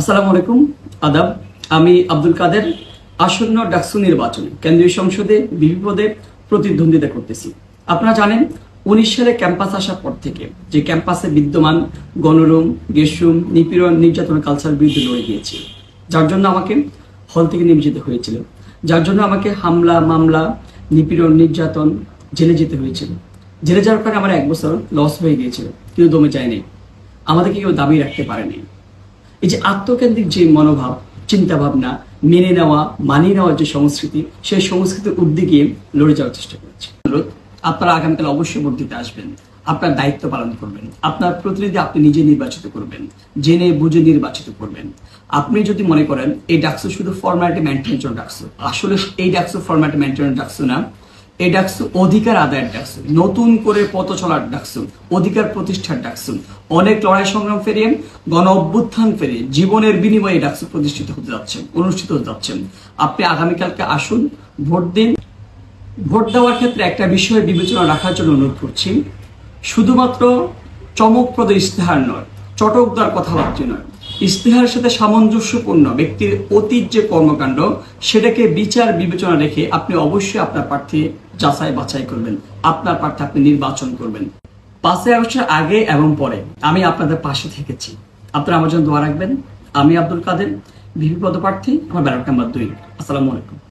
আসসালামু আলাইকুম, আদাব। আমি আব্দুল কাদের। আসন্ন ডাকসু নির্বাচনে কেন্দ্রীয় সংসদে বিপি পদে প্রতিদ্বন্দ্বিতা করতেছি। আপনারা জানেন 19 সালে ক্যাম্পাস আসার পর থেকে যে ক্যাম্পাসে বিদ্যমান গণরুম, গেস্টরুম, নিপীড়ন, নির্যাতন কালচার বিরুদ্ধে লড়ে গিয়েছি, যার জন্য আমাকে হল থেকে নেমে যেতে হয়েছিল, যার জন্য আমাকে হামলা, মামলা, নিপীড়ন, নির্যাতন, জেলে যেতে হয়েছিল। জেলে যাওয়ার কারণে আমার 1 বছর লস হয়ে গিয়েছিল, কিন্তু দমে যায়নি। আমাদেরকে কেউ দাবি রাখতে পারেনি। এই যে আত্মকেন্দ্রিক যে মনোভাব, চিন্তা ভাবনা, মেনে নেওয়া, মানিয়ে নেওয়ার যে সংস্কৃতি, সেই সংস্কৃতির ঊর্ধ্বে গিয়ে লড়ে যাওয়ার চেষ্টা করছি। আপনারা আগামীকাল অবশ্যই ভোট দিতে আসবেন, আপনার দায়িত্ব পালন করবেন, আপনার প্রতিনিধি আপনি নিজে নির্বাচিত করবেন, জেনে বুঝে নির্বাচিত করবেন। আপনি যদি মনে করেন এই ডাকসু শুধু ফর্মালিটি মেনটেনের জন্য ডাকসু, আসলে এই ডাকসু ফর্মালিটি মেনটেনের ডাকসু না। এই ডাকসু অধিকার আদায়ের ডাকসু, নতুন করে পথ চলার ডাকসু, অধিকার প্রতিষ্ঠার ডাকসু। অনেক লড়াই সংগ্রাম ফেরিয়ে, গণ অভ্যুত্থান ফেরিয়ে, জীবনের বিনিময়ে ডাকসু প্রতিষ্ঠিত হতে যাচ্ছেন, অনুষ্ঠিত হতে যাচ্ছেন। আপনি আগামীকালকে আসুন, ভোট দিন। ভোট দেওয়ার ক্ষেত্রে একটা বিষয় বিবেচনা রাখার জন্য অনুরোধ করছি, শুধুমাত্র চমকপ্রদ ইস্তেহার নয়, চটকদার কথাবার্তা নয়, ইস্তেহারের সাথে সামঞ্জস্যপূর্ণ ব্যক্তির অতীত যে কর্মকাণ্ড, সেটাকে বিচার বিবেচনা রেখে আপনি অবশ্যই আপনার প্রার্থী যাচাই বাছাই করবেন, আপনার প্রার্থী আপনি নির্বাচন করবেন। 5ই আগস্টের আগে এবং পরে আমি আপনাদের পাশে থেকেছি, আপনারা আমার জন্য দোয়া রাখবেন। আমি আব্দুল কাদের, ভিপি পদপ্রার্থী, আমার ব্যালট নাম্বার 2। আসসালামু আলাইকুম।